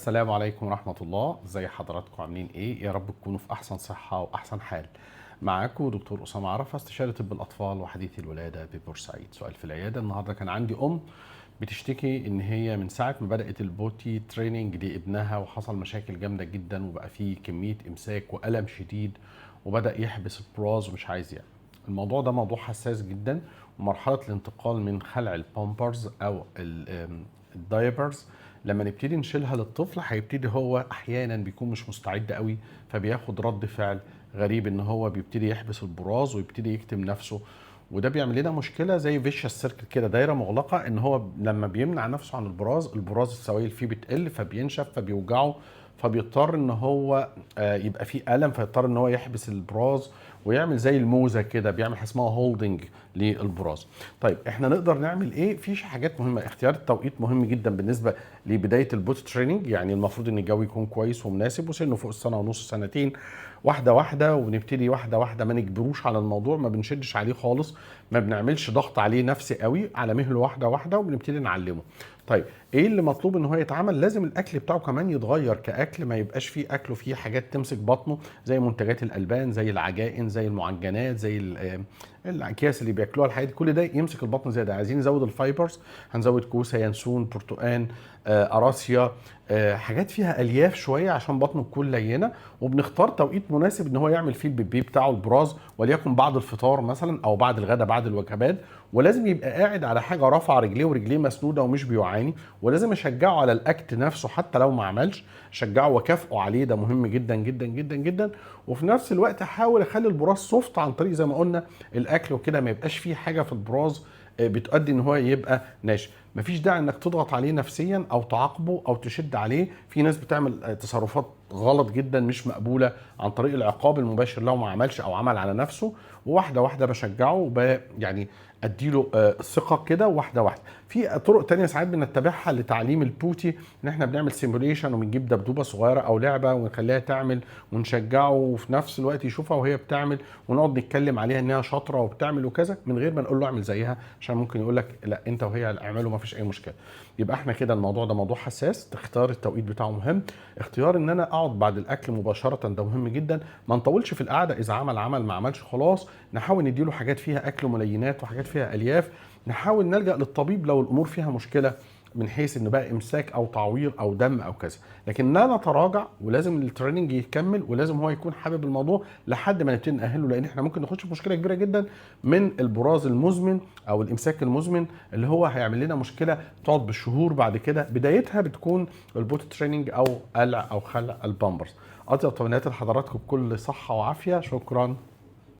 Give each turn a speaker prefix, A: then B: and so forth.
A: السلام عليكم ورحمة الله. ازي حضراتكم؟ عاملين ايه؟ يا رب تكونوا في احسن صحة واحسن حال. معاكم دكتور أسامة عرفة، استشاري طب الاطفال وحديث الولادة ببورسعيد. سؤال في العيادة النهارده، كان عندي بتشتكي ان هي من ساعة ما بدأت البوتي تريننج لابنها وحصل مشاكل جامدة جدا، وبقى فيه كمية امساك والم شديد، وبدأ يحبس البراز ومش عايز يعمل. الموضوع ده موضوع حساس جدا، ومرحلة الانتقال من خلع البامبرز او الدايبرز لما نبتدي نشيلها للطفل، هيبتدي هو احيانا بيكون مش مستعد قوي، فبياخد رد فعل غريب ان هو بيبتدي يحبس البراز ويبتدي يكتم نفسه. وده بيعمل لنا مشكله زي فيشس سيركل كده، دايره مغلقه، ان هو لما بيمنع نفسه عن البراز السوائل فيه بتقل، فبينشف فبيوجعه، فبيضطر ان هو يبقى فيه الم، فيضطر ان هو يحبس البراز ويعمل زي الموزه كده، بيعمل حاجه اسمها هولدنج للبراز. طيب احنا نقدر نعمل ايه؟ في حاجات مهمه. اختيار التوقيت مهم جدا بالنسبه لبدايه البوت تريننج. يعني المفروض ان الجو يكون كويس ومناسب، وسنه فوق السنه ونص سنتين، واحده واحده، وبنبتدي واحده واحده، ما نجبروش على الموضوع، ما بنشدش عليه خالص، ما بنعملش ضغط عليه نفسي قوي، على مهله واحده واحده، وبنبتدي نعلمه. طيب ايه اللي مطلوب ان هو يتعمل؟ لازم الاكل بتاعه كمان يتغير كاكل، ما يبقاش فيه اكله فيه حاجات تمسك بطنه، زي منتجات الالبان، زي العجائن، زي المعجنات، زي الاكياس اللي بياكلوها، الحاجات دي كل ده يمسك البطن زياده. عايزين نزود الفايبرز، هنزود كوسه، ينسون، برتقان، قراصيا، حاجات فيها الياف شويه عشان بطنه تكون لينه. وبنختار توقيت مناسب ان هو يعمل فيه البيبي بتاعه البراز، وليكن بعد الفطار مثلا او بعد الغداء، بعد الوجبات. ولازم يبقى قاعد على حاجه رافعه رجليه ورجليه مسنوده ومش بيعاني. ولازم اشجعه على الاكت نفسه حتى لو ما عملش، اشجعه واكافئه عليه، ده مهم جدا جدا جدا جدا. وفي نفس الوقت احاول اخلي البراز سوفت عن طريق زي ما قلنا الاكل وكده، ما يبقاش فيه حاجه في البراز بتؤدي ان هو يبقى ناشف. مفيش داعي انك تضغط عليه نفسيا او تعاقبه او تشد عليه. في ناس بتعمل تصرفات غلط جدا مش مقبوله عن طريق العقاب المباشر لو ما عملش او عمل على نفسه. وواحده واحده بشجعه، يعني اديله ثقه كده، واحده واحده. في طرق تانية ساعات بنتبعها لتعليم البوتي، ان احنا بنعمل سيموليشن وبنجيب دبدوبه صغيره او لعبه ونخليها تعمل، ونشجعه، وفي نفس الوقت يشوفها وهي بتعمل، ونقعد نتكلم عليها انها شاطره وبتعمل وكذا، من غير ما نقول له اعمل زيها، عشان ممكن يقول لك لا انت وهي اعملوا ما فيش اي مشكله. يبقى احنا كده الموضوع ده موضوع حساس، تختار التوقيت بتاعه مهم. اختيار ان انا اقعد بعد الاكل مباشره ده مهم جدا. ما نطولش في القعده، اذا عمل ما عملش خلاص، نحاول نديله حاجات فيها اكل ملينات وحاجات فيها الياف. نحاول نلجا للطبيب لو الامور فيها مشكله، من حيث ان بقى امساك او تعوير او دم او كذا. لكن لا نتراجع، ولازم التريننج يكمل، ولازم هو يكون حابب الموضوع لحد ما نبتدي نأهله، لان احنا ممكن نخش في مشكله كبيره جدا من البراز المزمن او الامساك المزمن، اللي هو هيعمل لنا مشكله تقعد بالشهور بعد كده. بدايتها بتكون البوت تريننج او قلع او خلع البامبرز. اطيب تمنيات لحضراتكم بكل صحه وعافيه. شكرا.